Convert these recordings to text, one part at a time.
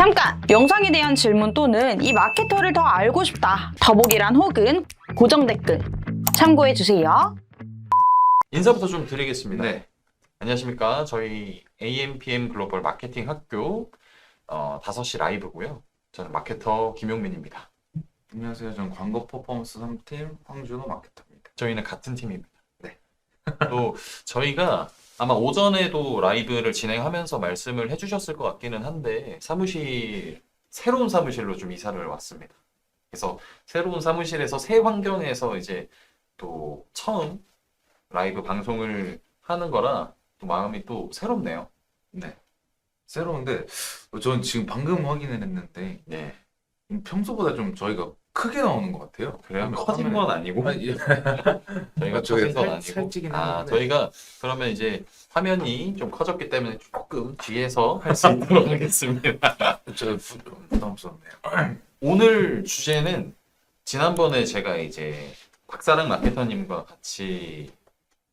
잠깐! 영상에 대한 질문 또는 이 마케터를 더 알고 싶다. 더보기란 혹은 고정 댓글 참고해주세요. 인사부터 좀 드리겠습니다. 네. 안녕하십니까. 저희 AMPM 글로벌 마케팅 학교 5시 라이브고요. 저는 마케터 김용민입니다. 안녕하세요. 저는 광고 퍼포먼스 3팀 황준호 마케터입니다. 저희는 같은 팀입니다. 네. 또 저희가 아마 오전에도 라이브를 진행하면서 말씀을 해주셨을 것 같기는 한데 새로운 사무실로 좀 이사를 왔습니다. 그래서 새로운 사무실에서 새 환경에서 이제 또 처음 라이브 방송을 하는 거라 또 마음이 또 새롭네요. 네. 새로운데 전 지금 방금 확인을 했는데 네. 평소보다 좀 저희가 크게 나오는 것 같아요. 그래요? 커진 건 아니고 아니, 저희가 커진 건 아니고 살찌긴 하는데 저희가 그러면 이제 화면이 좀 커졌기 때문에 조금 뒤에서 할 수 있도록 하겠습니다. 저 부담스럽네요. 오늘 주제는 지난번에 제가 이제 박사랑 마케터님과 같이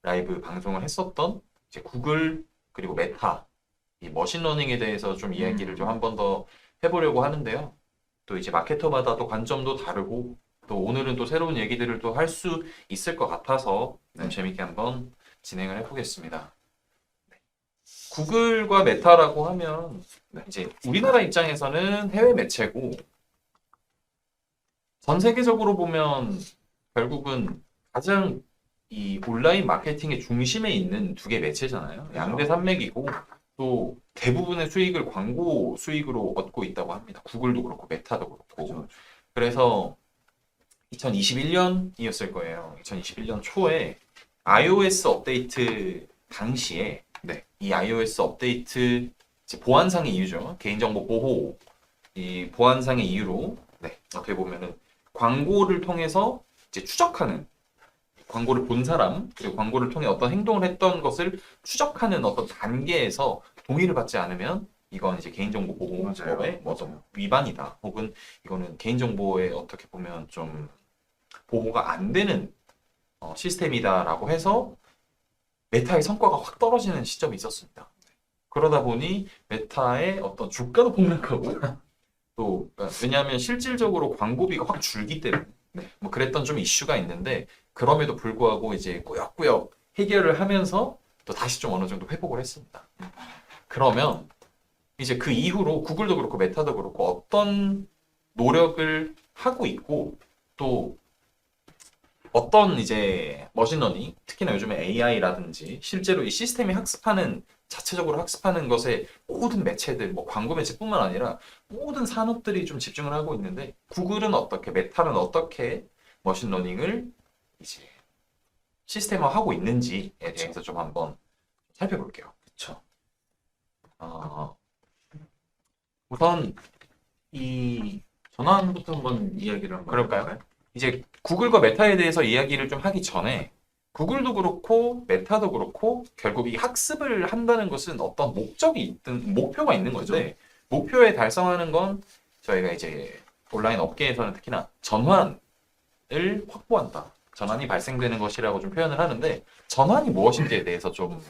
라이브 방송을 했었던 이제 구글 그리고 메타 이 머신러닝에 대해서 좀 이야기를 좀 한 번 더 해보려고 하는데요. 또 이제 마케터마다 또 관점도 다르고 또 오늘은 또 새로운 얘기들을 또 할 수 있을 것 같아서 좀 재밌게 한번 진행을 해보겠습니다. 네. 구글과 메타라고 하면 이제 우리나라 입장에서는 해외 매체고 전 세계적으로 보면 결국은 가장 이 온라인 마케팅의 중심에 있는 두 개 매체잖아요. 양대 산맥이고 또 대부분의 수익을 광고 수익으로 얻고 있다고 합니다. 구글도 그렇고 메타도 그렇고. 그렇죠. 그래서 2021년이었을 거예요. 2021년 초에 iOS 업데이트 당시에 이 iOS 업데이트 이제 보안상의 이유죠. 개인정보 보호 이 보안상의 이유로 어떻게 보면은 광고를 통해서 이제 추적하는 광고를 본 사람 그리고 광고를 통해 어떤 행동을 했던 것을 추적하는 어떤 단계에서 동의를 받지 않으면 이건 이제 개인정보보호법의 맞아요. 위반이다. 혹은 이거는 개인정보에 어떻게 보면 좀 보호가 안 되는 시스템이다라고 해서 메타의 성과가 확 떨어지는 시점이 있었습니다. 그러다 보니 메타의 어떤 주가도 폭락하고 또 왜냐하면 실질적으로 광고비가 확 줄기 때문에 뭐 그랬던 좀 이슈가 있는데 그럼에도 불구하고 이제 꾸역꾸역 해결을 하면서 또 다시 좀 어느 정도 회복을 했습니다. 그러면 이제 그 이후로 구글도 그렇고 메타도 그렇고 어떤 노력을 하고 있고 또 어떤 이제 머신러닝 특히나 요즘에 AI라든지 실제로 이 시스템이 자체적으로 학습하는 것에 모든 매체들 뭐 광고 매체뿐만 아니라 모든 산업들이 좀 집중을 하고 있는데 구글은 어떻게 메타는 어떻게 머신러닝을 이제 시스템화하고 있는지에 대해서 좀 한번 살펴볼게요. 그렇죠. 우선 이 전환부터 한번 이야기를 한번 그럴까요? 해볼까요? 이제 구글과 메타에 대해서 이야기를 좀 하기 전에 구글도 그렇고 메타도 그렇고 결국 이 학습을 한다는 것은 어떤 목적이 있든 목표가 있는 건데 목표에 달성하는 건 저희가 이제 온라인 업계에서는 특히나 전환을 확보한다. 전환이 발생되는 것이라고 좀 표현을 하는데 전환이 무엇인지에 대해서 좀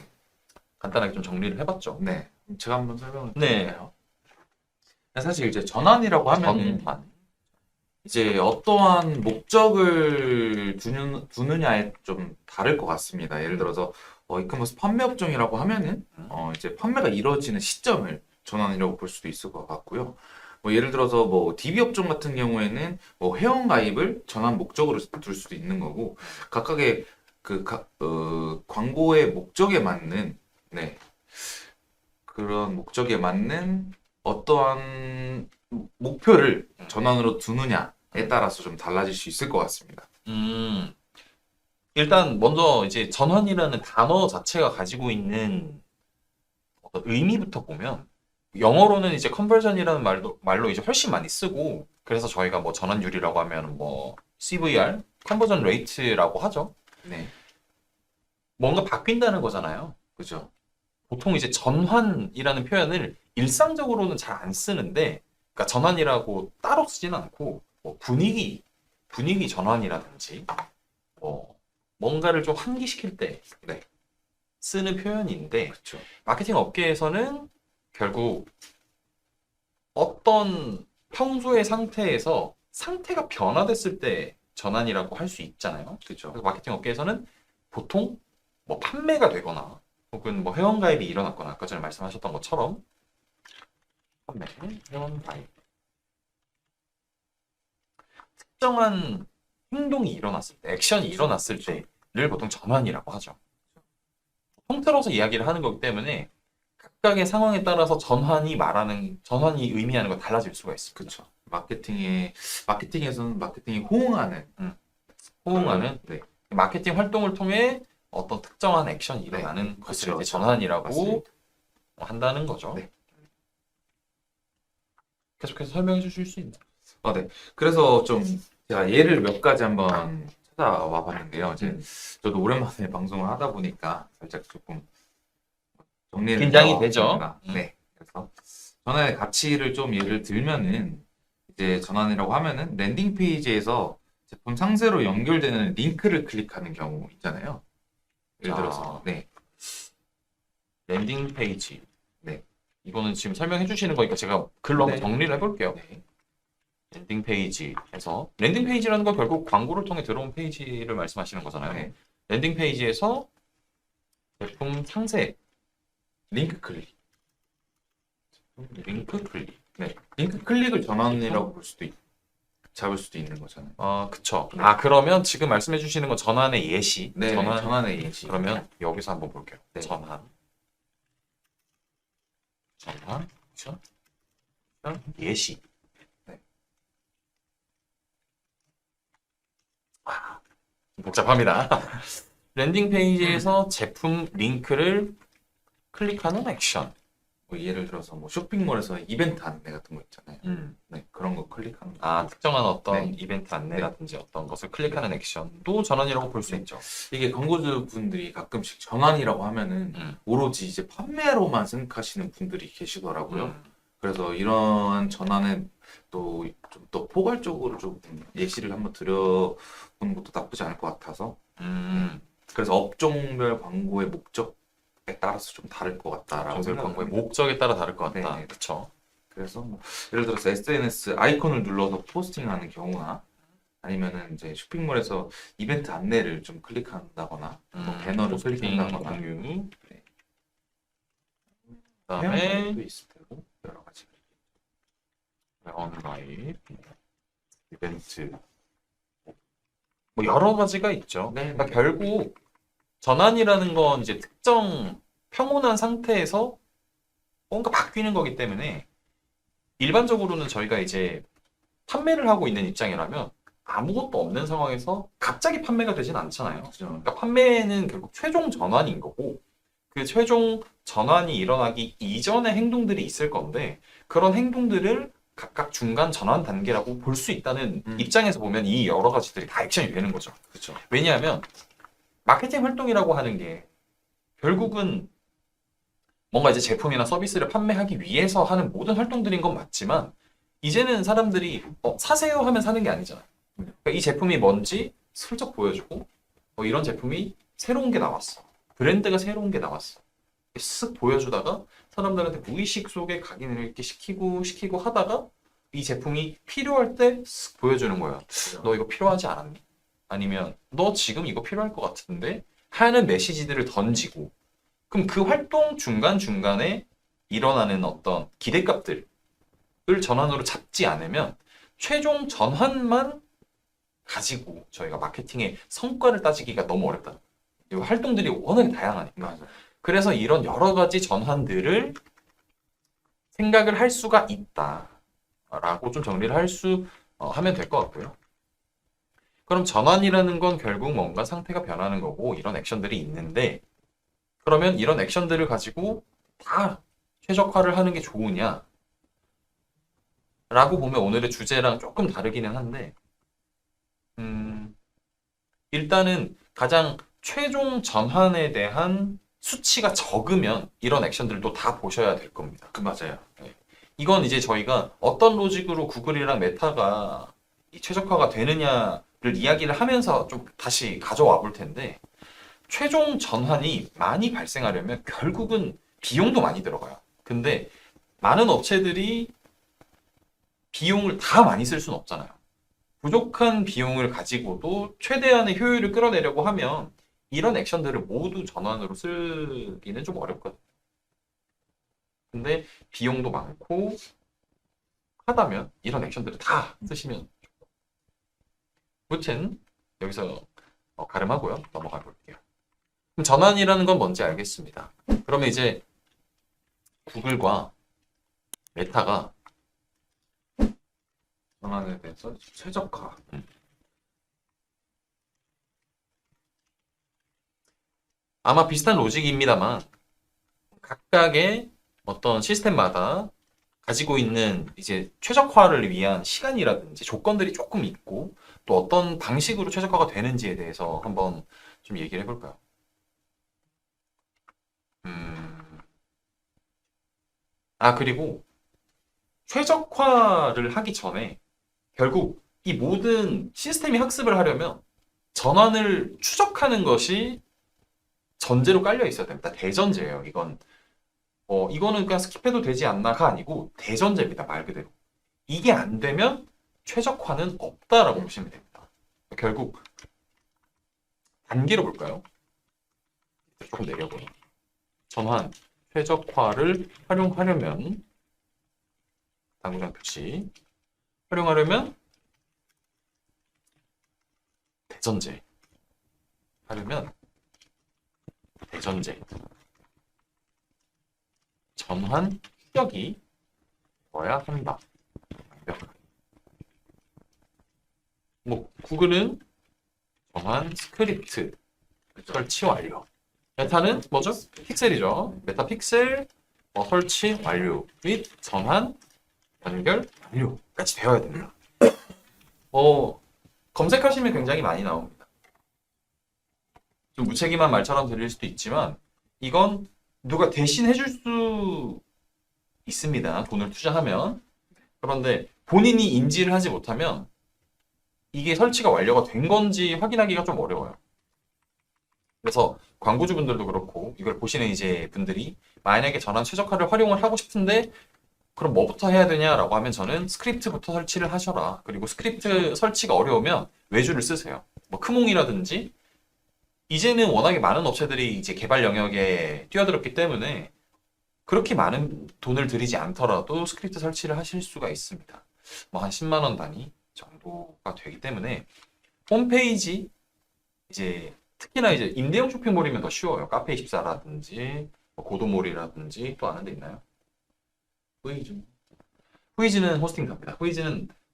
간단하게 좀 정리를 해봤죠. 네. 제가 한번 설명을 네. 드릴까요? 사실 이제 전환이라고 하면 전환. 이제 어떠한 목적을 두느냐에 좀 다를 것 같습니다. 예를 들어서 이커머스 판매 업종이라고 하면은 이제 판매가 이루어지는 시점을 전환이라고 볼 수도 있을 것 같고요. 뭐 예를 들어서 뭐 DB 업종 같은 경우에는 뭐 회원 가입을 전환 목적으로 둘 수도 있는 거고 각각의 광고의 목적에 맞는 그런 목적에 맞는 어떠한 목표를 전환으로 두느냐에 따라서 좀 달라질 수 있을 것 같습니다. 일단 먼저 이제 전환이라는 단어 자체가 가지고 있는 어떤 의미부터 보면 영어로는 이제 컨버전이라는 말로 이제 훨씬 많이 쓰고 그래서 저희가 뭐 전환율이라고 하면 뭐 CVR, 컨버전 레이트라고 하죠. 네, 뭔가 바뀐다는 거잖아요. 그죠. 보통 이제 전환이라는 표현을 일상적으로는 잘 안 쓰는데 그러니까 전환이라고 따로 쓰지는 않고 뭐 분위기 전환이라든지 뭐 뭔가를 좀 환기시킬 때 쓰는 표현인데 그렇죠. 마케팅 업계에서는 결국 어떤 평소의 상태에서 상태가 변화됐을 때 전환이라고 할 수 있잖아요. 그렇죠. 그래서 마케팅 업계에서는 보통 뭐 판매가 되거나 혹은 뭐 회원가입이 일어났거나 아까 전에 말씀하셨던 것처럼 판매, 회원가입 특정한 행동이 일어났을 때, 액션이 일어났을 때를 보통 전환이라고 하죠. 통틀어서 이야기를 하는 거기 때문에 각각의 상황에 따라서 전환이 의미하는 건 달라질 수가 있습니다. 그렇죠. 마케팅에서는 마케팅이 호응하는 네. 마케팅 활동을 통해 어떤 특정한 액션이 일어나는 것을 그렇죠. 이제 전환이라고 맞습니다. 한다는 거죠. 네. 계속해서 설명해 주실 수 있나요? 네. 그래서 좀 제가 예를 몇 가지 한번 찾아와 봤는데요. 이제 저도 오랜만에 방송을 하다 보니까 살짝 조금 정리를 긴장이 해봤습니다. 되죠. 네. 그래서 전환의 가치를 좀 예를 들면은 이제 전환이라고 하면은 랜딩 페이지에서 제품 상세로 연결되는 링크를 클릭하는 경우 있잖아요. 예를 들어서 네. 랜딩 페이지. 네. 이거는 지금 설명해 주시는 거니까 제가 글로 네. 한번 정리를 해볼게요. 네. 랜딩 페이지에서 랜딩 페이지라는 건 결국 광고를 통해 들어온 페이지를 말씀하시는 거잖아요. 네. 랜딩 페이지에서 제품 상세 링크 클릭. 링크 클릭. 네. 링크 클릭을 전환이라고 볼 수도 잡을 수도 있는 거잖아요. 그쵸. 네. 그러면 지금 말씀해 주시는 건 전환의 예시. 네. 전환의 예시. 그러면 여기서 한번 볼게요. 네. 전환, 그쵸? 예시. 네. 복잡합니다. 랜딩 페이지에서 제품 링크를 클릭하는 액션. 뭐 예를 들어서 뭐 쇼핑몰에서 이벤트 안내 같은 거 있잖아요. 네, 그런 거 클릭하는 거. 특정한 어떤 네. 이벤트 안내라든지 어떤 것을 클릭하는 액션도 전환이라고 볼 수 있죠. 이게 광고주 분들이 가끔씩 전환이라고 하면은 오로지 이제 판매로만 생각하시는 분들이 계시더라고요. 그래서 이러한 전환에 또 좀 더 포괄적으로 좀 예시를 한번 드려보는 것도 나쁘지 않을 것 같아서. 그래서 업종별 광고의 목적에 따라서 좀 다를 것 같다라고 정글 생각을 광고의 목적에 따라 다를 것 같다. 네. 그쵸. 그래서 뭐 예를 들어서 SNS 아이콘을 눌러서 포스팅하는 경우나 아니면은 이제 쇼핑몰에서 이벤트 안내를 좀 클릭한다거나 뭐 배너를 클릭한다거나 공유. 네. 그다음에 도 있을 테고 여러 가지. 온라인 이벤트 뭐 여러 가지가 있죠. 네. 그러니까 결국 전환이라는 건 이제 특정 평온한 상태에서 뭔가 바뀌는 거기 때문에 일반적으로는 저희가 이제 판매를 하고 있는 입장이라면 아무것도 없는 상황에서 갑자기 판매가 되진 않잖아요. 그렇죠. 그러니까 판매는 결국 최종 전환인 거고 그 최종 전환이 일어나기 이전의 행동들이 있을 건데 그런 행동들을 각각 중간 전환 단계라고 볼 수 있다는 입장에서 보면 이 여러 가지들이 다 액션이 되는 거죠. 그렇죠. 왜냐하면 마케팅 활동이라고 하는 게 결국은 뭔가 이제 제품이나 서비스를 판매하기 위해서 하는 모든 활동들인 건 맞지만 이제는 사람들이 사세요 하면 사는 게 아니잖아요. 그러니까 이 제품이 뭔지 슬쩍 보여주고 이런 제품이 새로운 게 나왔어. 브랜드가 새로운 게 나왔어. 쓱 보여주다가 사람들한테 무의식 속에 각인을 이렇게 시키고 하다가 이 제품이 필요할 때 쓱 보여주는 거야. 너 이거 필요하지 않았니? 아니면 너 지금 이거 필요할 것 같은데? 하는 메시지들을 던지고 그럼 그 활동 중간중간에 일어나는 어떤 기대값들을 전환으로 잡지 않으면 최종 전환만 가지고 저희가 마케팅의 성과를 따지기가 너무 어렵다. 이 활동들이 워낙에 다양하니까. 그래서 이런 여러 가지 전환들을 생각을 할 수가 있다라고 좀 정리를 하면 될 것 같고요. 그럼 전환이라는 건 결국 뭔가 상태가 변하는 거고 이런 액션들이 있는데 그러면 이런 액션들을 가지고 다 최적화를 하는 게 좋으냐? 라고 보면 오늘의 주제랑 조금 다르기는 한데 일단은 가장 최종 전환에 대한 수치가 적으면 이런 액션들도 다 보셔야 될 겁니다. 맞아요. 이건 이제 저희가 어떤 로직으로 구글이랑 메타가 이 최적화가 되느냐를 이야기를 하면서 좀 다시 가져와 볼 텐데 최종 전환이 많이 발생하려면 결국은 비용도 많이 들어가요. 근데 많은 업체들이 비용을 다 많이 쓸 수는 없잖아요. 부족한 비용을 가지고도 최대한의 효율을 끌어내려고 하면 이런 액션들을 모두 전환으로 쓰기는 좀 어렵거든요. 근데 비용도 많고 하다면 이런 액션들을 다 쓰시면 좋고. 무튼 여기서 가름하고요. 넘어가 볼게요. 그럼 전환이라는 건 뭔지 알겠습니다. 그러면 이제 구글과 메타가 전환에 대해서 최적화. 아마 비슷한 로직입니다만 각각의 어떤 시스템마다 가지고 있는 이제 최적화를 위한 시간이라든지 조건들이 조금 있고 또 어떤 방식으로 최적화가 되는지에 대해서 한번 좀 얘기를 해볼까요? 그리고 최적화를 하기 전에 결국 이 모든 시스템이 학습을 하려면 전환을 추적하는 것이 전제로 깔려 있어야 됩니다. 대전제예요. 이거는 그냥 스킵해도 되지 않나가 아니고 대전제입니다. 말 그대로. 이게 안 되면 최적화는 없다라고 보시면 됩니다. 결국 단계로 볼까요? 조금 내려보요. 전환, 최적화를 활용하려면 당구장 표시 활용하려면 대전제 하려면 대전제 전환 추적이 되어야 한다. 구글은 전환 스크립트 설치 완료. 메타는 뭐죠? 픽셀이죠. 메타 픽셀 설치 완료 및 전환 연결 완료까지 되어야 됩니다. 검색하시면 굉장히 많이 나옵니다. 좀 무책임한 말처럼 들릴 수도 있지만 이건 누가 대신 해줄 수 있습니다. 돈을 투자하면. 그런데 본인이 인지를 하지 못하면 이게 설치가 완료가 된 건지 확인하기가 좀 어려워요. 그래서 광고주분들도 그렇고 이걸 보시는 이제 분들이 만약에 전환 최적화를 활용을 하고 싶은데 그럼 뭐부터 해야 되냐라고 하면 저는 스크립트부터 설치를 하셔라. 그리고 스크립트 설치가 어려우면 외주를 쓰세요. 뭐 크몽이라든지 이제는 워낙에 많은 업체들이 이제 개발 영역에 뛰어들었기 때문에 그렇게 많은 돈을 들이지 않더라도 스크립트 설치를 하실 수가 있습니다. 뭐 한 10만 원 단위 정도가 되기 때문에 홈페이지 이제 특히나 이제 임대용 쇼핑몰이면 더 쉬워요. 카페24라든지 고도몰이라든지 또 아는 데 있나요? 후이즈는 호스팅사입니다.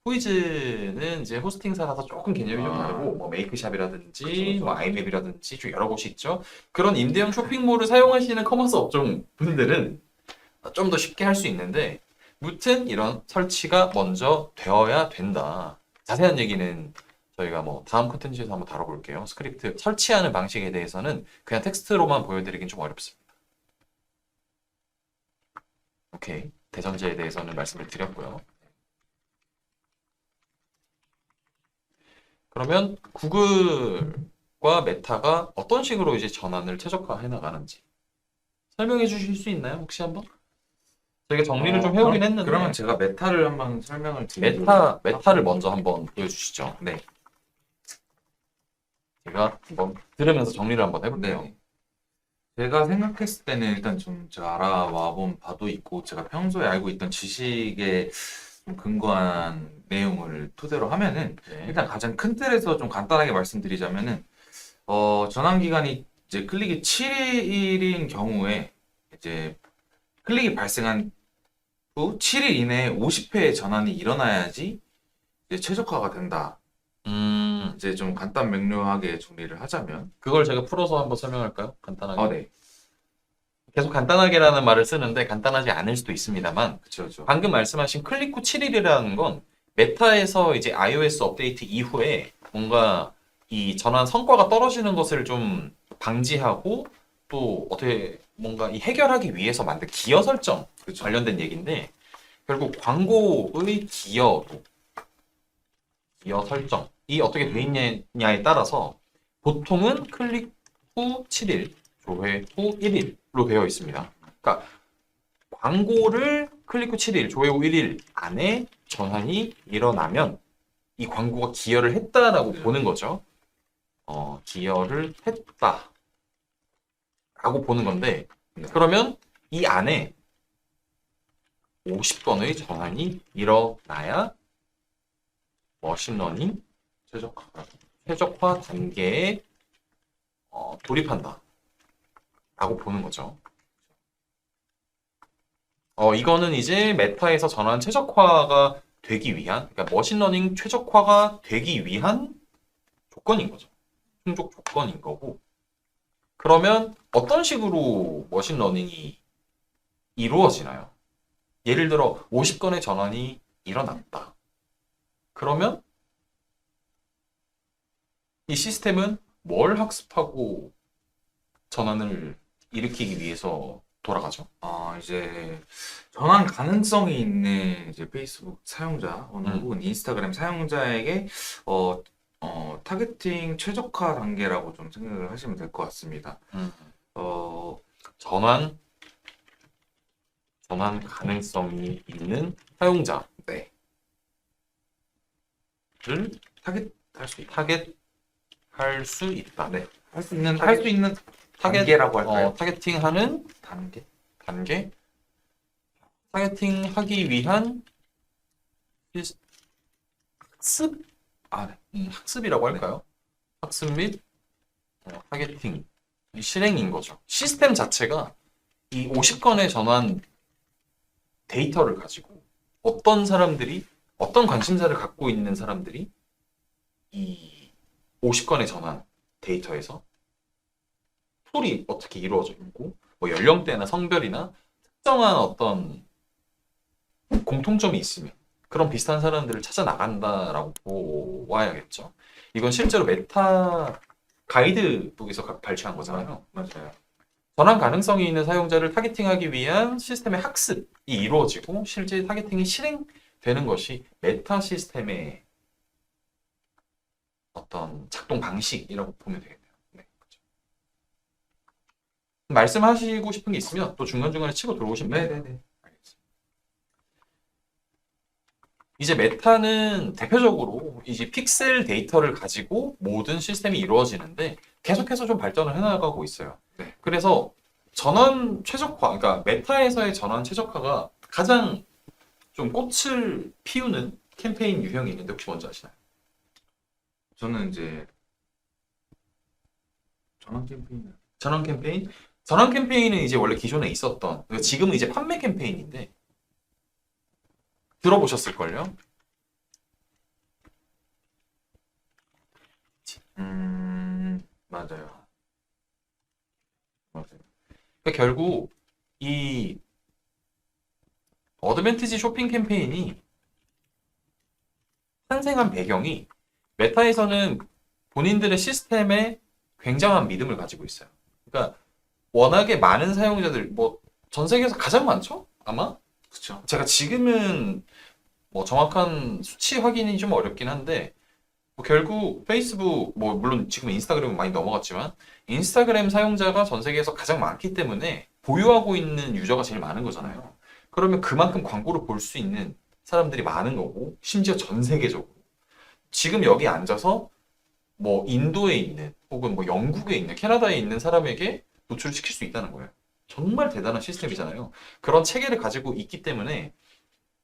후이즈는 이제 호스팅사라서 조금 개념이 좀 다르고 뭐 메이크샵이라든지 뭐 아이맵이라든지 좀 여러 곳이 있죠. 그런 임대용 쇼핑몰을 사용하시는 커머스 업종 분들은 좀 더 쉽게 할 수 있는데 무튼 이런 설치가 먼저 되어야 된다. 자세한 얘기는 저희가 뭐 다음 콘텐츠에서 한번 다뤄볼게요. 스크립트 설치하는 방식에 대해서는 그냥 텍스트로만 보여드리긴 좀 어렵습니다. 오케이. 대전제에 대해서는 말씀을 드렸고요. 그러면 구글과 메타가 어떤 식으로 이제 전환을 최적화해 나가는지 설명해 주실 수 있나요? 혹시 한번? 저희가 정리를 좀 해오긴 했는데 그러면 제가 메타를 한번 설명을 드리도록 메타를 먼저 한번 보여주시죠. 네. 제가 한번 들으면서 정리를 한번 해볼게요. 네. 제가 생각했을 때는 일단 좀 제가 알아와 본 바도 있고 제가 평소에 알고 있던 지식에 좀 근거한 내용을 토대로 하면은 네. 일단 가장 큰 틀에서 좀 간단하게 말씀드리자면은 전환 기간이 이제 클릭이 7일인 경우에 이제 클릭이 발생한 후 7일 이내에 50회의 전환이 일어나야지 이제 최적화가 된다. 이제 좀 간단 명료하게 정리를 하자면 그걸 제가 풀어서 한번 설명할까요? 간단하게. 네. 계속 간단하게라는 말을 쓰는데 간단하지 않을 수도 있습니다만 그렇죠. 방금 말씀하신 클릭 후 7일이라는 건 메타에서 이제 iOS 업데이트 이후에 뭔가 이 전환 성과가 떨어지는 것을 좀 방지하고 또 어떻게 뭔가 이 해결하기 위해서 만든 기여 설정 그렇죠. 관련된 얘기인데 결국 광고의 기여 설정이 어떻게 돼 있냐에 따라서 보통은 클릭 후 7일, 조회 후 1일로 되어 있습니다. 그러니까 광고를 클릭 후 7일, 조회 후 1일 안에 전환이 일어나면 이 광고가 기여를 했다라고 보는 거죠. 기여를 했다라고 보는 건데 그러면 이 안에 50건의 전환이 일어나야 머신러닝 최적화 단계에 돌입한다 라고 보는 거죠. 이거는 이제 메타에서 전환 최적화가 되기 위한, 그러니까 머신러닝 최적화가 되기 위한 조건인 거죠. 충족 조건인 거고. 그러면 어떤 식으로 머신러닝이 이루어지나요? 예를 들어 50건의 전환이 일어났다. 그러면 이 시스템은 뭘 학습하고 전환을 일으키기 위해서 돌아가죠? 이제 전환 가능성이 있는 이제 페이스북 사용자 혹은 인스타그램 사용자에게 타겟팅 최적화 단계라고 좀 생각을 하시면 될 것 같습니다. 전환 가능성이 있는 사용자를 네. 타겟할 수 있다. 네. 할 수 있는 단계라고 할까요? 타겟팅하는 단계? 타겟팅하기 위한 학습? 학습이라고 할까요? 학습 및 타겟팅 실행인 거죠. 시스템 자체가 이 50건의 전환 데이터를 가지고 어떤 사람들이 어떤 관심사를 갖고 있는 사람들이 이 50건의 전환 데이터에서 툴이 어떻게 이루어져 있고 뭐 연령대나 성별이나 특정한 어떤 공통점이 있으면 그런 비슷한 사람들을 찾아 나간다라고 보아야겠죠. 이건 실제로 메타 가이드북에서 발췌한 거잖아요. 맞아요. 전환 가능성이 있는 사용자를 타겟팅하기 위한 시스템의 학습이 이루어지고 실제 타겟팅이 실행되는 것이 메타 시스템의 어떤 작동 방식이라고 보면 되겠네요. 네, 그렇죠. 말씀하시고 싶은 게 있으면 또 중간중간에 치고 들어오시면 돼요. 네네네. 이제 메타는 대표적으로 이제 픽셀 데이터를 가지고 모든 시스템이 이루어지는데 계속해서 좀 발전을 해나가고 있어요. 네. 그래서 전환 최적화, 그러니까 메타에서의 전환 최적화가 가장 좀 꽃을 피우는 캠페인 유형이 있는데 혹시 뭔지 아시나요? 저는 이제 전환 캠페인. 전환 캠페인은 이제 원래 기존에 있었던, 지금은 이제 판매 캠페인인데 들어보셨을걸요? 맞아요. 그러니까 결국 이 어드밴티지 쇼핑 캠페인이 탄생한 배경이 메타에서는 본인들의 시스템에 굉장한 믿음을 가지고 있어요. 그러니까 워낙에 많은 사용자들, 뭐 전 세계에서 가장 많죠? 아마? 그렇죠. 제가 지금은 뭐 정확한 수치 확인이 좀 어렵긴 한데 뭐 결국 페이스북, 뭐 물론 지금 인스타그램은 많이 넘어갔지만 인스타그램 사용자가 전 세계에서 가장 많기 때문에 보유하고 있는 유저가 제일 많은 거잖아요. 그러면 그만큼 광고를 볼 수 있는 사람들이 많은 거고 심지어 전 세계적으로 지금 여기 앉아서 뭐 인도에 있는 혹은 뭐 영국에 있는 캐나다에 있는 사람에게 노출을 시킬 수 있다는 거예요. 정말 대단한 시스템이잖아요. 그런 체계를 가지고 있기 때문에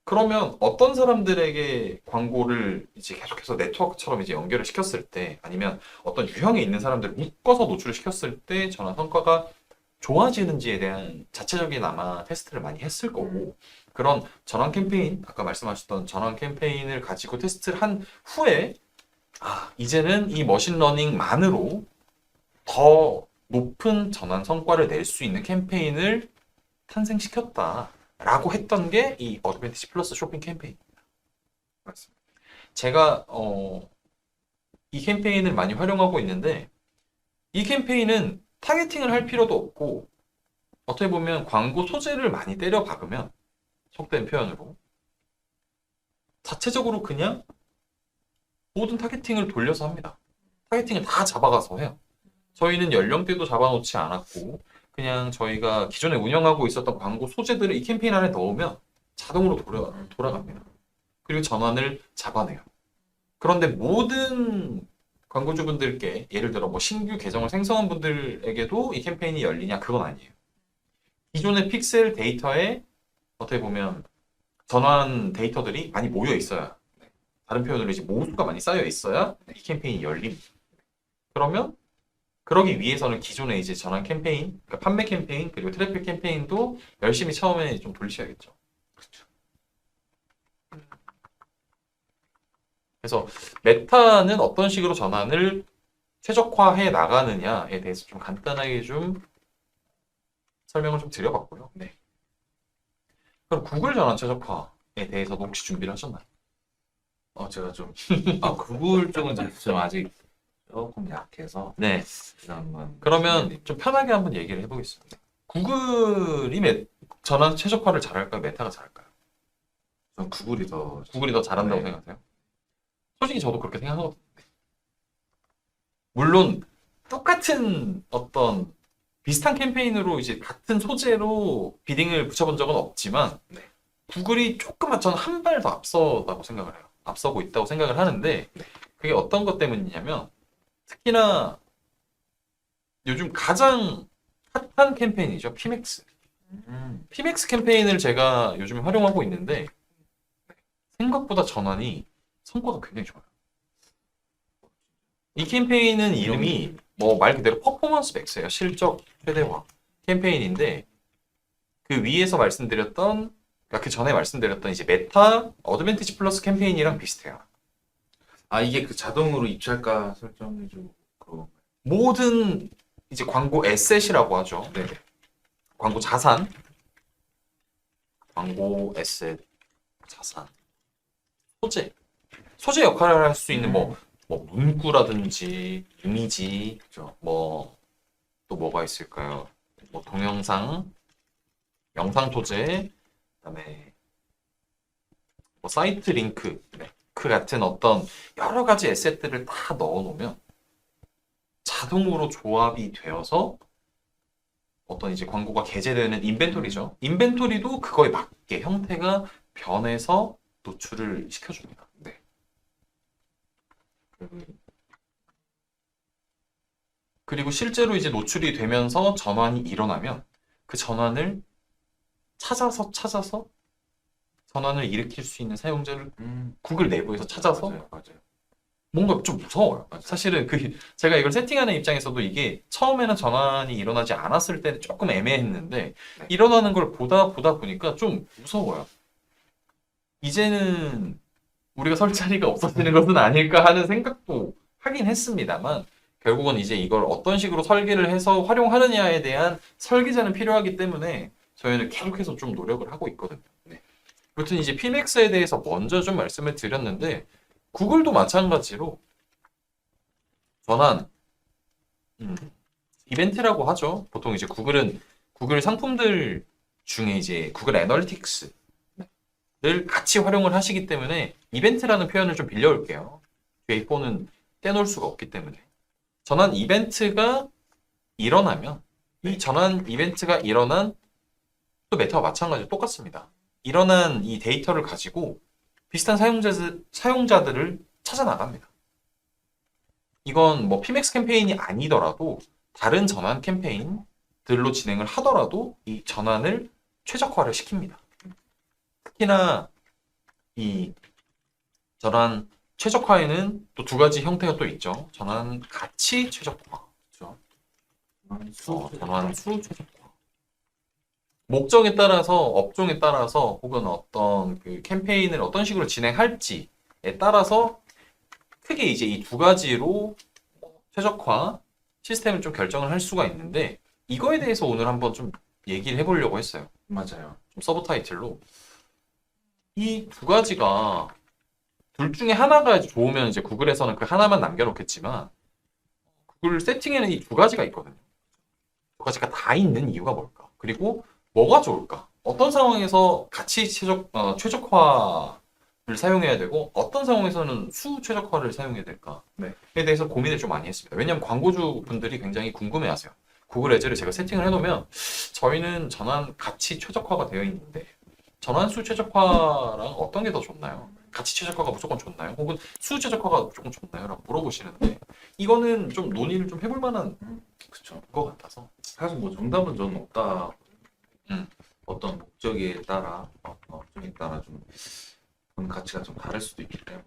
그러면 어떤 사람들에게 광고를 이제 계속해서 네트워크처럼 이제 연결을 시켰을 때 아니면 어떤 유형에 있는 사람들을 묶어서 노출을 시켰을 때 전환 성과가 좋아지는지에 대한 자체적인 아마 테스트를 많이 했을 거고 그런 전환 캠페인, 아까 말씀하셨던 전환 캠페인을 가지고 테스트를 한 후에 이제는 이 머신러닝만으로 더 높은 전환 성과를 낼 수 있는 캠페인을 탄생시켰다라고 했던 게 이 어드밴티지 플러스 쇼핑 캠페인입니다. 맞습니다. 제가 이 캠페인을 많이 활용하고 있는데 이 캠페인은 타겟팅을 할 필요도 없고 어떻게 보면 광고 소재를 많이 때려 박으면 속된 표현으로 자체적으로 그냥 모든 타겟팅을 돌려서 합니다. 타겟팅을 다 잡아가서 해요. 저희는 연령대도 잡아놓지 않았고 그냥 저희가 기존에 운영하고 있었던 광고 소재들을 이 캠페인 안에 넣으면 자동으로 돌아갑니다. 그리고 전환을 잡아내요. 그런데 모든 광고주분들께 예를 들어 뭐 신규 계정을 생성한 분들에게도 이 캠페인이 열리냐? 그건 아니에요. 기존의 픽셀 데이터에 어떻게 보면 전환 데이터들이 많이 모여 있어야, 다른 표현으로 이제 모수가 많이 쌓여 있어야 이 캠페인이 열립니다. 그러면 그러기 위해서는 기존의 이제 전환 캠페인, 그러니까 판매 캠페인 그리고 트래픽 캠페인도 열심히 처음에 좀 돌리셔야겠죠. 그렇죠. 그래서 메타는 어떤 식으로 전환을 최적화해 나가느냐에 대해서 좀 간단하게 좀 설명을 좀 드려봤고요. 네. 그럼 구글 전환 최적화에 대해서도 혹시 준비를 하셨나요? 제가 좀 구글 쪽은 좀 아직 조금 약해서 네. 한번 그러면 좀 편하게 한번 얘기를 해보겠습니다. 구글이 전환 최적화를 잘할까요? 메타가 잘할까요? 전 구글이 더 구글이 더 잘한다고 네. 생각하세요? 솔직히 저도 그렇게 생각하거든요. 물론 똑같은 어떤 비슷한 캠페인으로 이제 같은 소재로 비딩을 붙여본 적은 없지만 네. 구글이 조금만 저는 한 발 더 앞서다고 생각을 해요. 앞서고 있다고 생각을 하는데 네. 그게 어떤 것 때문이냐면 특히나 요즘 가장 핫한 캠페인이죠. 피맥스. 피맥스 캠페인을 제가 요즘 활용하고 있는데 생각보다 전환이 성과가 굉장히 좋아요. 이 캠페인은 이름이 뭐 말 그대로 퍼포먼스 맥스예요. 실적 최대화 캠페인인데 그 위에서 말씀드렸던 그러니까 그 전에 말씀드렸던 이제 메타 어드밴티지 플러스 캠페인이랑 비슷해요. 이게 그 자동으로 입찰가 설정해주고 그런 모든 이제 광고 에셋이라고 하죠. 네. 광고 자산, 광고 에셋, 자산, 소재 역할을 할 수 있는 뭐 문구라든지 이미지, 그렇죠. 뭐 또 뭐가 있을까요? 뭐 동영상, 영상 소재, 그다음에 뭐 사이트 링크, 그 같은 어떤 여러 가지 에셋들을 다 넣어놓으면 자동으로 조합이 되어서 어떤 이제 광고가 게재되는 인벤토리죠. 인벤토리도 그거에 맞게 형태가 변해서 노출을 시켜줍니다. 네. 그리고 실제로 이제 노출이 되면서 전환이 일어나면 그 전환을 찾아서 전환을 일으킬 수 있는 사용자를 구글 내부에서 찾아서 맞아요. 뭔가 좀 무서워요. 맞아요. 사실은 제가 이걸 세팅하는 입장에서도 이게 처음에는 전환이 일어나지 않았을 때는 조금 애매했는데 네. 일어나는 걸 보다 보니까 좀 무서워요. 이제는 우리가 설 자리가 없어지는 것은 아닐까 하는 생각도 하긴 했습니다만 결국은 이제 이걸 어떤 식으로 설계를 해서 활용하느냐에 대한 설계자는 필요하기 때문에 저희는 계속해서 좀 노력을 하고 있거든요. 네. 아무튼 이제 피맥스에 대해서 먼저 좀 말씀을 드렸는데 구글도 마찬가지로 전환 이벤트라고 하죠. 보통 이제 구글은 구글 상품들 중에 이제 구글 애널리틱스를 같이 활용을 하시기 때문에 이벤트라는 표현을 좀 빌려올게요. 뒤에 폰은 떼놓을 수가 없기 때문에 전환 이벤트가 일어나면 이 전환 이벤트가 일어난 또 메타와 마찬가지로 똑같습니다. 일어난 이 데이터를 가지고 비슷한 사용자들을 찾아 나갑니다. 이건 뭐 피맥스 캠페인이 아니더라도 다른 전환 캠페인들로 진행을 하더라도 이 전환을 최적화를 시킵니다. 특히나 이 전환 최적화에는 또 두 가지 형태가 또 있죠. 전환 가치 최적화, 그렇죠? 전환 수 최적화. 목적에 따라서 업종에 따라서 혹은 어떤 그 캠페인을 어떤 식으로 진행할지에 따라서 크게 이제 이 두 가지로 최적화 시스템을 좀 결정을 할 수가 있는데 이거에 대해서 오늘 한번 좀 얘기를 해보려고 했어요. 맞아요. 좀 서브 타이틀로 이 두 가지가 둘 중에 하나가 좋으면 이제 구글에서는 그 하나만 남겨놓겠지만 구글 세팅에는 이 두 가지가 있거든요. 두 가지가 다 있는 이유가 뭘까? 그리고 뭐가 좋을까? 어떤 상황에서 가치 최적화를 사용해야 되고 어떤 상황에서는 수 최적화를 사용해야 될까에 대해서 고민을 좀 많이 했습니다. 왜냐하면 광고주 분들이 굉장히 궁금해하세요. 구글 애즈를 제가 세팅을 해놓으면 저희는 전환 가치 최적화가 되어 있는데 전환수 최적화랑 어떤 게 더 좋나요? 가치 최적화가 무조건 좋나요? 혹은 수 최적화가 무조건 좋나요? 라고 물어보시는데 이거는 좀 논의를 좀 해볼 만한 그쵸. 것 같아서 사실 뭐 정답은 저는 없다. 음. 어떤 목적에 따라, 목적에 따라 좀 보는 가치가 좀 다를 수도 있기 때문에.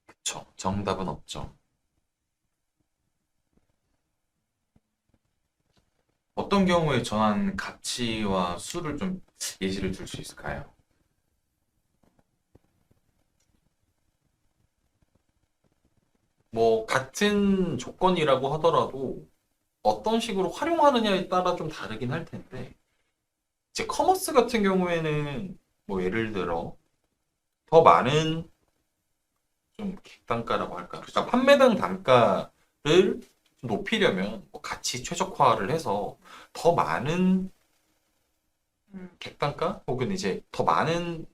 그쵸. 정답은 없죠. 어떤 경우에 전환 가치와 수를 좀 예시를 들 수 있을까요? 뭐 같은 조건이라고 하더라도 어떤 식으로 활용하느냐에 따라 좀 다르긴 할 텐데 이제 커머스 같은 경우에는 뭐 예를 들어 더 많은 좀 객단가라고 할까? 그러니까 판매당 단가를 높이려면 뭐 가치 최적화를 해서 더 많은 객단가 혹은 이제 더 많은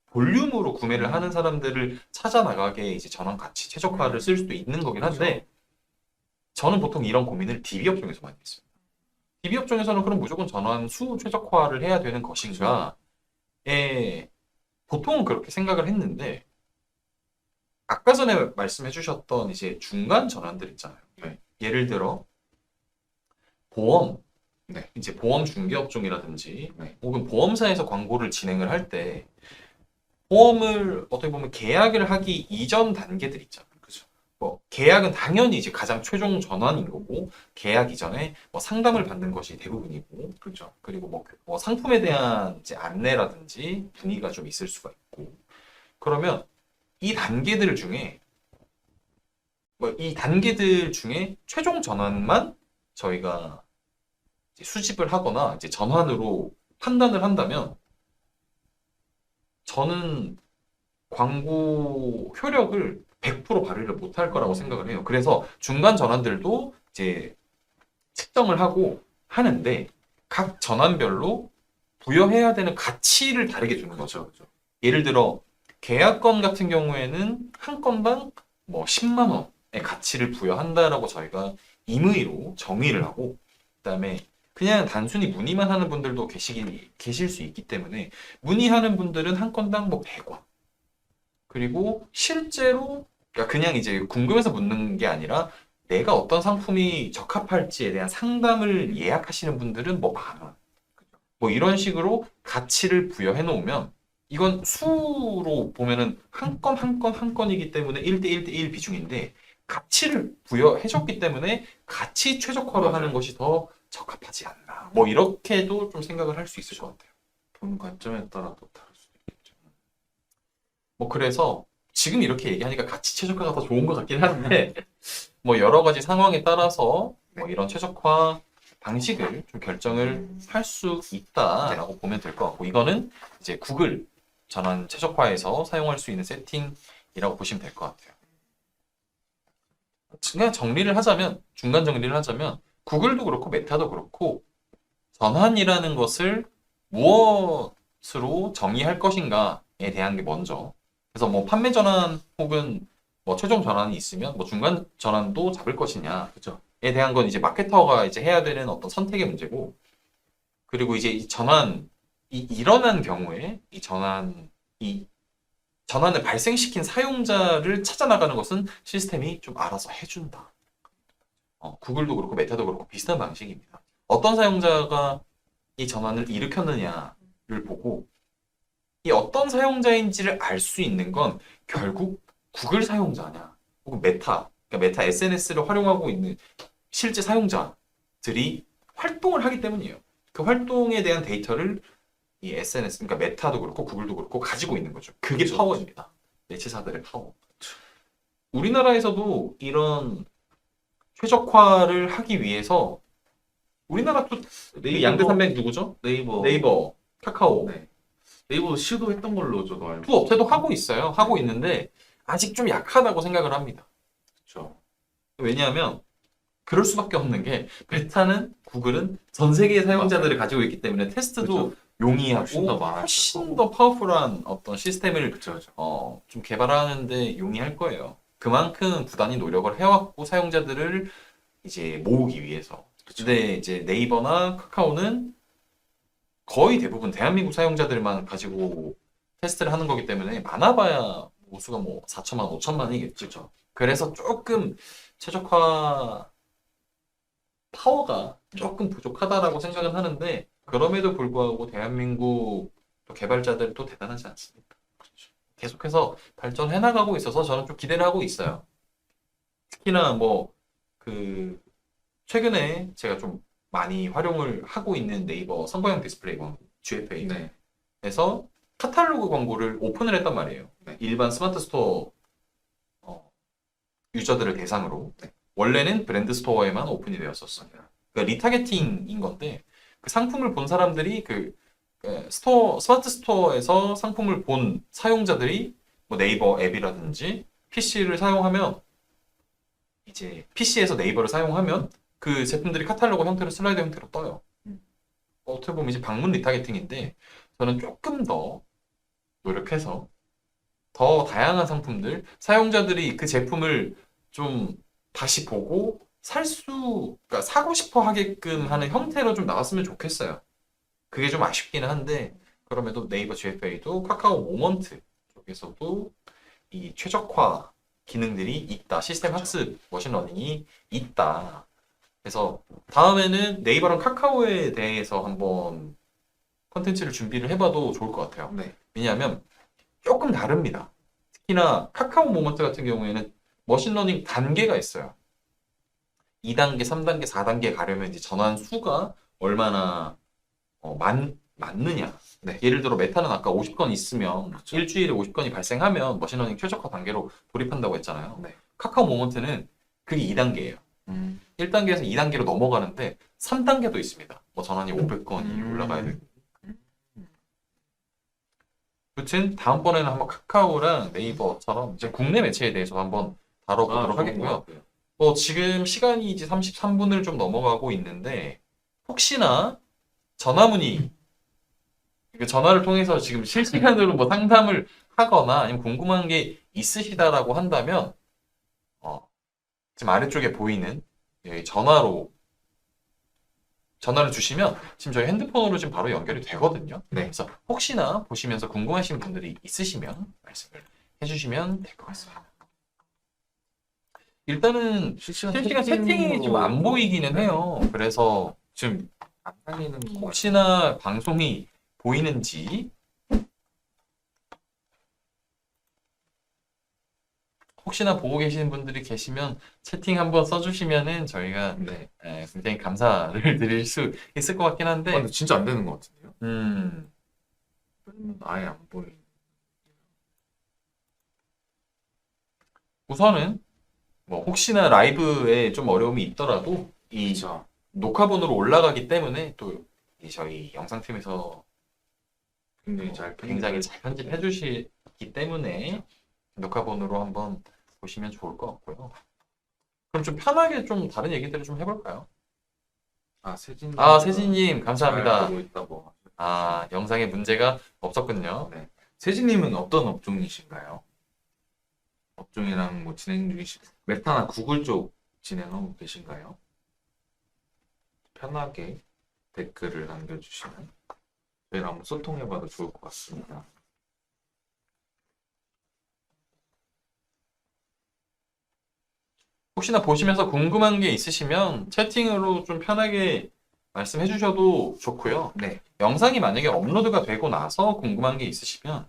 볼륨으로 구매를 하는 사람들을 찾아 나가게 이제 전환 가치 최적화를 쓸 수도 있는 거긴 한데 저는 보통 이런 고민을 DB 업종에서 많이 했습니다. DB 업종에서는 그럼 무조건 전환 수 최적화를 해야 되는 것인가에 보통은 그렇게 생각을 했는데 아까 전에 말씀해 주셨던 이제 중간 전환들 있잖아요. 네. 예를 들어 보험, 네. 이제 보험 중개업종이라든지 네. 혹은 보험사에서 광고를 진행을 할 때 보험을 어떻게 보면 계약을 하기 이전 단계들 있잖아요. 그죠? 뭐 계약은 당연히 이제 가장 최종 전환인 거고 계약 이전에 뭐 상담을 받는 것이 대부분이고 그렇죠. 그리고 뭐 상품에 대한 이제 안내라든지 분위기가 좀 있을 수가 있고 그러면 이 단계들 중에 이 단계들 중에 최종 전환만 저희가 이제 수집을 하거나 이제 전환으로 판단을 한다면 저는 광고 효력을 100% 발휘를 못할 거라고 생각을 해요. 그래서 중간 전환들도 이제 측정을 하고 하는데 각 전환별로 부여해야 되는 가치를 다르게 주는 거죠. 예를 들어 계약건 같은 경우에는 한 건당 뭐 10만 원의 가치를 부여한다라고 저희가 임의로 정의를 하고 그다음에 그냥 단순히 문의만 하는 분들도 계실 수 있기 때문에 문의하는 분들은 한 건당 뭐 100원 그리고 실제로 그러니까 그냥 이제 궁금해서 묻는 게 아니라 내가 어떤 상품이 적합할지에 대한 상담을 예약하시는 분들은 뭐 10,000원 뭐 이런 식으로 가치를 부여해 놓으면 이건 수로 보면은 한 건 한 건 한 건이기 때문에 1대 1대 1 비중인데 가치를 부여해 줬기 때문에 가치 최적화로 하는 것이 더 적합하지 않나. 뭐 이렇게도 좀 생각을 할 수 있을 것 같아요. 보는 관점에 따라 또 다를 수도 있겠죠. 뭐 그래서 지금 이렇게 얘기하니까 가치 최적화가 더 좋은 것 같긴 한데 뭐 여러 가지 상황에 따라서 뭐 이런 최적화 방식을 좀 결정을 할 수 있다라고 보면 될 것 같고 이거는 이제 구글 전환 최적화에서 사용할 수 있는 세팅이라고 보시면 될 것 같아요. 그냥 정리를 하자면 중간 정리를 하자면 구글도 그렇고 메타도 그렇고 전환이라는 것을 무엇으로 정의할 것인가에 대한 게 먼저 그래서 뭐 판매 전환 혹은 뭐 최종 전환이 있으면 뭐 중간 전환도 잡을 것이냐 그죠에 대한 건 이제 마케터가 이제 해야 되는 어떤 선택의 문제고 그리고 이제 이 전환이 일어난 경우에 이 전환을 발생시킨 사용자를 찾아 나가는 것은 시스템이 좀 알아서 해준다. 구글도 그렇고 메타도 그렇고 비슷한 방식입니다. 어떤 사용자가 이 전환을 일으켰느냐를 보고 이 어떤 사용자인지를 알 수 있는 건 결국 구글 사용자냐 혹은 그러니까 메타 SNS를 활용하고 있는 실제 사용자들이 활동을 하기 때문이에요. 그 활동에 대한 데이터를 이 SNS, 그러니까 메타도 그렇고 구글도 그렇고 가지고 있는 거죠. 그게 그렇죠. 파워입니다. 매체사들의 파워. 우리나라에서도 이런 최적화를 하기 위해서 우리나라 또 양대 산맥 누구죠? 네이버, 카카오. 네. 네이버 시도했던 걸로 저도 알고 두 업체도 하고 있어요. 하고 있는데 아직 좀 약하다고 생각을 합니다. 있죠. 왜냐하면 그럴 수밖에 없는 게 메타는 구글은 전 세계의 사용자들을 가지고 있기 때문에 테스트도 그렇죠. 용이하고 훨씬 더 많아질 훨씬 거고. 더 파워풀한 어떤 시스템을 그렇죠. 좀 개발하는데 용이할 거예요. 그만큼 부단히 노력을 해왔고 사용자들을 이제 모으기 위해서 근데 이제 네이버나 카카오는 거의 대부분 대한민국 사용자들만 가지고 테스트를 하는 거기 때문에 많아봐야 모수가 뭐 4천만, 5천만이겠죠. 그래서 조금 최적화 파워가 조금 부족하다라고 생각은 하는데 그럼에도 불구하고 대한민국 또 개발자들 또 대단하지 않습니까? 계속해서 발전해 나가고 있어서 저는 좀 기대를 하고 있어요. 특히나 뭐 그 최근에 제가 좀 많이 활용을 하고 있는 네이버 선거용 디스플레이 광고 GFA에서 네. 카탈로그 광고를 오픈을 했단 말이에요. 네. 일반 스마트 스토어 유저들을 대상으로 네. 원래는 브랜드 스토어에만 오픈이 되었었어요. 그러니까 리타겟팅인 건데 그 상품을 본 사람들이 스마트 스토어에서 상품을 본 사용자들이 뭐 네이버 앱이라든지 PC를 사용하면 이제 PC에서 네이버를 사용하면 그 제품들이 카탈로그 형태로 슬라이드 형태로 떠요. 어떻게 보면 이제 방문 리타겟팅인데 저는 조금 더 노력해서 더 다양한 상품들 사용자들이 그 제품을 좀 다시 보고 그러니까 사고 싶어 하게끔 하는 형태로 좀 나왔으면 좋겠어요. 그게 좀 아쉽기는 한데 그럼에도 네이버 GFA도 카카오 모먼트 쪽에서도 이 최적화 기능들이 있다. 시스템 학습 머신러닝이 있다. 그래서 다음에는 네이버랑 카카오에 대해서 한번 컨텐츠를 준비를 해봐도 좋을 것 같아요. 네. 왜냐하면 조금 다릅니다. 특히나 카카오 모먼트 같은 경우에는 머신러닝 단계가 있어요. 2단계, 3단계, 4단계 가려면 이제 전환 수가 얼마나 많느냐. 네. 예를 들어 메타는 아까 50건 있으면 그렇죠. 일주일에 50건이 발생하면 머신러닝 최적화 단계로 돌입한다고 했잖아요. 네. 카카오 모먼트는 그게 2단계예요. 1단계에서 2단계로 넘어가는데 3단계도 있습니다. 뭐 전환이 500건이 올라가야 되고. 아무튼 다음번에는 한번 카카오랑 네이버처럼 이제 국내 매체에 대해서 한번 다뤄보도록 하겠고요. 지금 시간이 이제 33분을 좀 넘어가고 있는데 혹시나 전화문의 전화를 통해서 지금 실시간으로 뭐 상담을 하거나 아니면 궁금한 게 있으시다라고 한다면 지금 아래쪽에 보이는 여기 전화를 주시면 지금 저희 핸드폰으로 지금 바로 연결이 되거든요. 네. 그래서 혹시나 보시면서 궁금하신 분들이 있으시면 말씀을 해주시면 될 것 같습니다. 일단은 실시간 채팅이 좀 안 보이기는 해요. 그래서 지금 안 살리는 거 혹시나 방송이 보이는지 혹시나 보고 계시는 분들이 계시면 채팅 한번 써주시면은 저희가 네. 굉장히 감사를 드릴 수 있을 것 같긴 한데 근데 진짜 안 되는 것 같은데요? 아예 안 보이는. 우선은 뭐 혹시나 라이브에 좀 어려움이 있더라도 이 그렇죠. 녹화본으로 올라가기 때문에 또 저희 영상팀에서 굉장히 잘 편집해 주시기 때문에 녹화본으로 한번 보시면 좋을 것 같고요. 그럼 좀 편하게 좀 다른 얘기들을 좀 해볼까요? 세진님. 세진님 감사합니다. 보고 있다고. 영상에 문제가 없었군요. 네. 세진님은 어떤 업종이신가요? 업종이랑 뭐 진행 중이신 메타나 구글 쪽 진행하고 계신가요? 편하게 댓글을 남겨주시면 저희랑 한번 소통해봐도 좋을 것 같습니다. 혹시나 보시면서 궁금한 게 있으시면 채팅으로 좀 편하게 말씀해 주셔도 좋고요. 네. 영상이 만약에 업로드가 되고 나서 궁금한 게 있으시면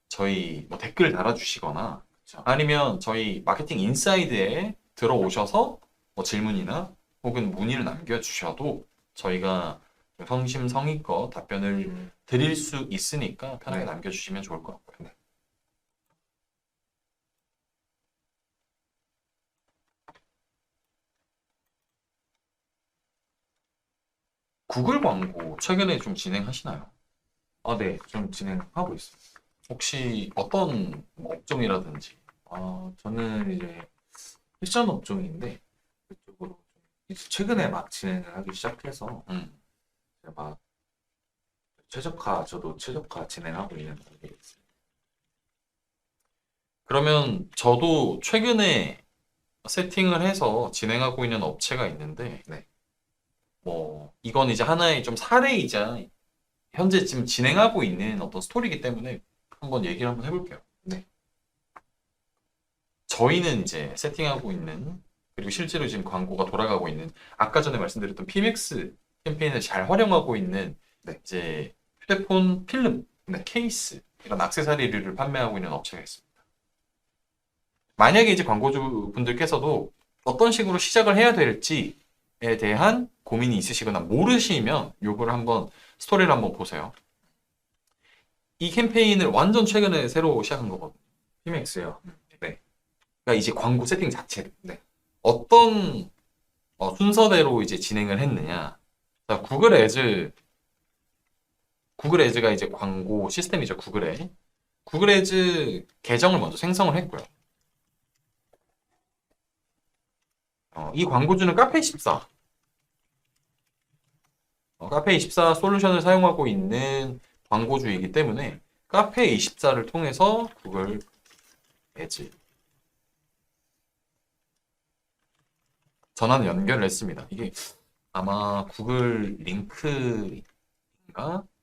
저희 뭐 댓글 달아주시거나 그렇죠. 아니면 저희 마케팅 인사이드에 들어오셔서 뭐 질문이나 혹은 문의를 남겨주셔도 저희가 성심성의껏 답변을 드릴 수 있으니까 편하게 네. 남겨주시면 좋을 것 같고요. 네. 구글 광고 최근에 좀 진행하시나요? 네. 좀 진행하고 있습니다. 혹시 어떤 뭐 업종이라든지 저는 이제 패션 업종인데 그쪽으로 이제 최근에 막 진행을 하기 시작해서 이제 막 저도 최적화 진행하고 있는 단계에 있습니다. 그러면 저도 최근에 세팅을 해서 진행하고 있는 업체가 있는데 네. 뭐 이건 이제 하나의 좀 사례이자 현재 지금 진행하고 있는 어떤 스토리이기 때문에 한번 얘기를 한번 해볼게요. 네. 저희는 이제 세팅하고 있는 그리고 실제로 지금 광고가 돌아가고 있는 아까 전에 말씀드렸던 피맥스 캠페인을 잘 활용하고 있는 네. 이제 휴대폰 필름, 케이스 이런 액세서리를 판매하고 있는 업체가 있습니다. 만약에 이제 광고주 분들께서도 어떤 식으로 시작을 해야 될지에 대한 고민이 있으시거나 모르시면 요거를 한번 스토리를 한번 보세요. 이 캠페인을 완전 최근에 새로 시작한 거거든요. 피맥스요. 네. 그러니까 이제 광고 세팅 자체를 네. 어떤 순서대로 이제 진행을 했느냐. 자, 구글 애즈가 이제 광고 시스템이죠. 구글 애즈 계정을 먼저 생성을 했고요. 이 광고주는 카페24. 카페24 솔루션을 사용하고 있는 광고주이기 때문에 카페24를 통해서 구글 애즈 전화는 연결을 했습니다. 이게 아마 구글 링크인가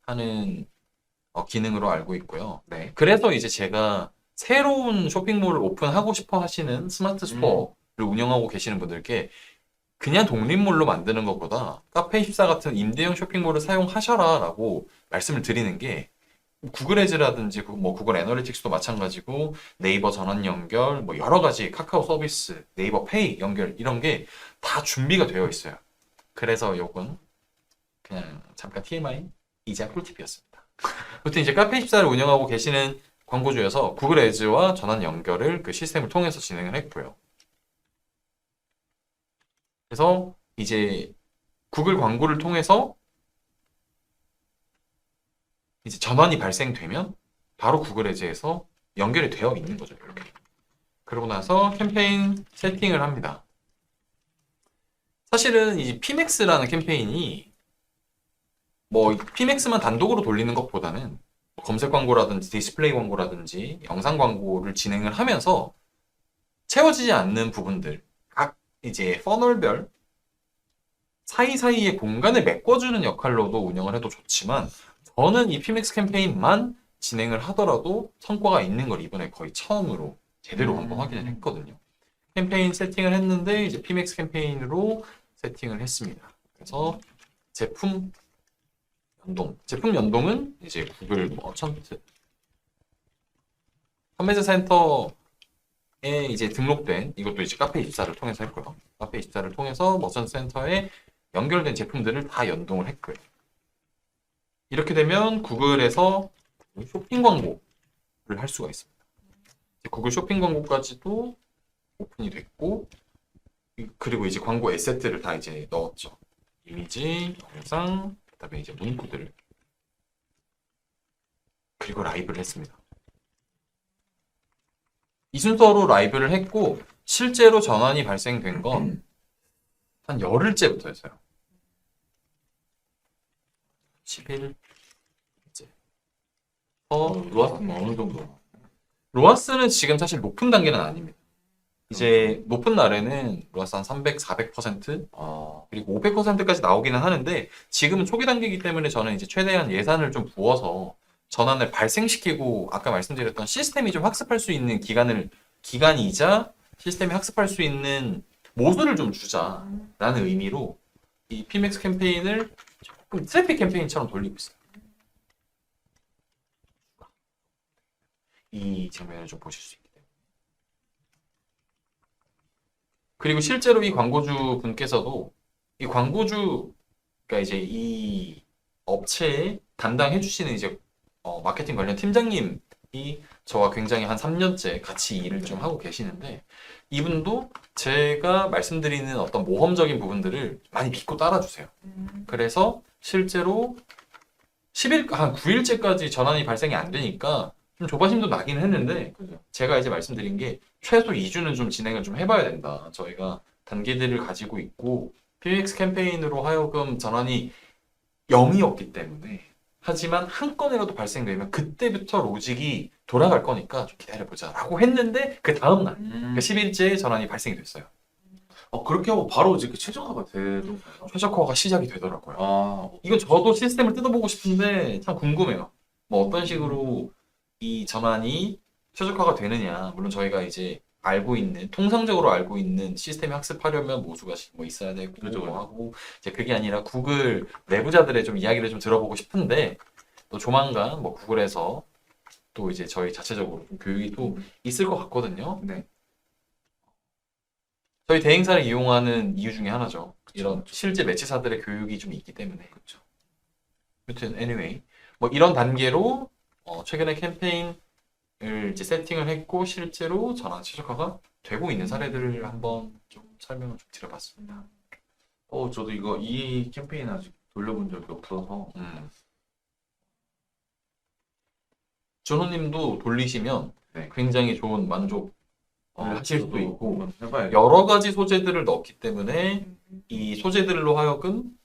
하는 기능으로 알고 있고요. 네. 그래서 이제 제가 새로운 쇼핑몰을 오픈하고 싶어 하시는 스마트 스토어를 운영하고 계시는 분들께 그냥 독립몰로 만드는 것보다 카페24 같은 임대형 쇼핑몰을 사용하셔라 라고 말씀을 드리는 게 구글 애즈라든지 뭐 구글 애널리틱스도 마찬가지고 네이버 전원 연결 뭐 여러 가지 카카오 서비스 네이버 페이 연결 이런 게 다 준비가 되어 있어요. 그래서 요건 그냥 잠깐 TMI 이자 꿀팁이었습니다. 아무튼 이제 카페24를 운영하고 계시는 광고주여서 구글 애즈와 전원 연결을 그 시스템을 통해서 진행을 했고요. 그래서 이제 구글 광고를 통해서 이제 전환이 발생되면 바로 구글 애즈에서 연결이 되어 있는 거죠. 이렇게. 그러고 나서 캠페인 세팅을 합니다. 사실은 이 피맥스라는 캠페인이 뭐 피맥스만 단독으로 돌리는 것보다는 검색 광고라든지 디스플레이 광고라든지 영상 광고를 진행을 하면서 채워지지 않는 부분들 각 이제 퍼널별 사이사이의 공간을 메꿔주는 역할로도 운영을 해도 좋지만 저는 이 피맥스 캠페인만 진행을 하더라도 성과가 있는 걸 이번에 거의 처음으로 제대로 한번 확인을 했거든요. 캠페인 세팅을 했는데 이제 피맥스 캠페인으로 세팅을 했습니다. 그래서 제품 연동은 이제 구글 머천트 판매자 센터에 이제 등록된 이것도 이제 카페24를 통해서 했고요. 카페24를 통해서 머천트 센터에 연결된 제품들을 다 연동을 했고요. 이렇게 되면 구글에서 쇼핑 광고를 할 수가 있습니다. 구글 쇼핑 광고까지도 오픈이 됐고, 그리고 이제 광고 에셋들을 다 이제 넣었죠. 이미지, 영상, 그다음에 이제 문구들을 그리고 라이브를 했습니다. 이 순서로 라이브를 했고 실제로 전환이 발생된 건 한 열흘째부터였어요. 10일째. 로아스는 어느 정도? 로아스는 지금 사실 높은 단계는 아닙니다. 이제 높은 날에는 로아스 한 300, 400% 그리고 500%까지 나오기는 하는데 지금은 초기 단계이기 때문에 저는 이제 최대한 예산을 좀 부어서 전환을 발생시키고 아까 말씀드렸던 시스템이 좀 학습할 수 있는 기간이자 시스템이 학습할 수 있는 모듈을 좀 주자라는 의미로 이 피맥스 캠페인을 조금 트래픽 캠페인처럼 돌리고 있어요. 이 장면을 좀 보실 수 있게 됩니다. 그리고 실제로 이 광고주 분께서도 이 광고주가 이제 이 업체에 담당해 주시는 이제 마케팅 관련 팀장님이 저와 굉장히 한 3년째 같이 일을 좀 하고 계시는데 이분도 제가 말씀드리는 어떤 모험적인 부분들을 많이 믿고 따라주세요. 그래서 실제로 한 9일째까지 전환이 발생이 안 되니까 좀 조바심도 나긴 했는데 제가 이제 말씀드린 게 최소 2주는 좀 진행을 좀 해봐야 된다. 저희가 단계들을 가지고 있고 PX 캠페인으로 하여금 전환이 0이었기 때문에 하지만 한 건이라도 발생되면 그때부터 로직이 돌아갈 거니까 좀 기다려보자 라고 했는데 그 다음날 그러니까 10일째 전환이 발생이 됐어요. 그렇게 하고 바로 이제 최적화가 되던가요? 최적화가 시작이 되더라고요. 아, 이건 저도 시스템을 뜯어보고 싶은데 참 궁금해요. 뭐 어떤 식으로 이 전환이 최적화가 되느냐. 물론 저희가 이제 알고 있는 통상적으로 알고 있는 시스템 학습하려면 모두가 뭐 있어야 되고 그죠, 뭐 그죠. 하고 이제 그게 아니라 구글 내부자들의 좀 이야기를 좀 들어보고 싶은데 또 조만간 뭐 구글에서 또 이제 저희 자체적으로 좀 교육이 또 있을 것 같거든요. 네. 저희 대행사를 이용하는 이유 중에 하나죠. 그쵸, 이런 그쵸. 실제 매치사들의 교육이 좀 있기 때문에. 그렇죠. 아무튼 anyway 뭐 이런 단계로 최근에 캠페인을 이제 세팅을 했고 실제로 전환 최적화가 되고 있는 사례들을 한번 좀 설명을 좀 드려봤습니다. 저도 이 캠페인 아직 돌려본 적이 없어서. 준호님도 돌리시면 네. 굉장히 좋은 만족 하실 수도 있고 한번 해봐야겠다. 여러 가지 소재들을 넣기 때문에 이 소재들로 하여금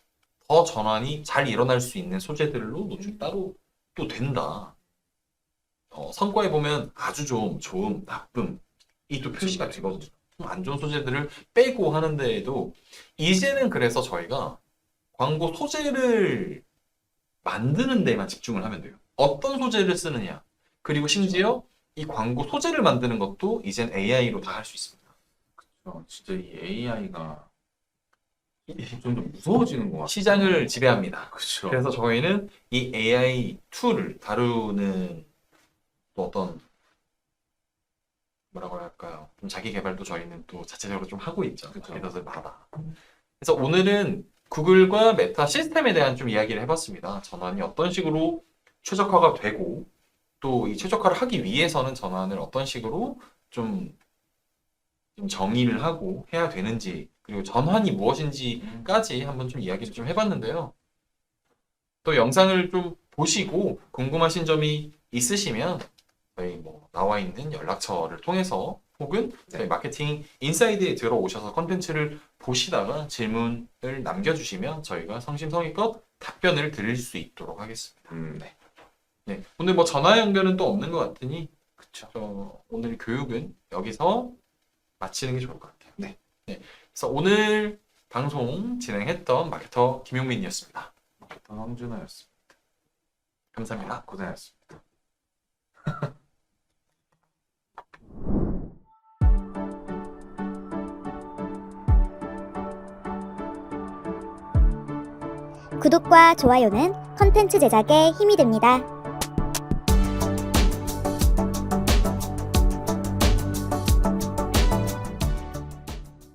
더 전환이 잘 일어날 수 있는 소재들로 노출 따로 또 된다. 성과에 보면 아주 좋음, 나쁨 이 또 표시가 되거든요. 좀 안 좋은 소재들을 빼고 하는 데에도 이제는 그래서 저희가 광고 소재를 만드는 데만 집중을 하면 돼요. 어떤 소재를 쓰느냐. 그리고 심지어 이 광고 소재를 만드는 것도 이젠 AI로 다 할 수 있습니다. 진짜 이 AI가 점점 무서워지는 것 같아요. 시장을 지배합니다. 그렇죠. 그래서 저희는 이 AI 툴을 다루는 또 어떤 뭐라고 할까요? 좀 자기 개발도 저희는 또 자체적으로 좀 하고 있죠. 그쵸. 리더들마다. 그래서 오늘은 구글과 메타 시스템에 대한 좀 이야기를 해봤습니다. 전환이 어떤 식으로 최적화가 되고 또 이 최적화를 하기 위해서는 전환을 어떤 식으로 좀 정의를 하고 해야 되는지 그리고 전환이 무엇인지까지 한번 좀 이야기를 좀 해봤는데요. 또 영상을 좀 보시고 궁금하신 점이 있으시면 저희 뭐 나와 있는 연락처를 통해서 혹은 저희 마케팅 인사이드에 들어오셔서 컨텐츠를 보시다가 질문을 남겨주시면 저희가 성심성의껏 답변을 드릴 수 있도록 하겠습니다. 네. 오늘 뭐 전화 연결은 또 없는 것 같으니 그쵸. 오늘 교육은 여기서 마치는 게 좋을 것 같아요. 네. 그래서 오늘 방송 진행했던 마케터 김용민이었습니다. 마케터 황준호였습니다. 감사합니다. 고생하셨습니다. 구독과 좋아요는 컨텐츠 제작에 힘이 됩니다.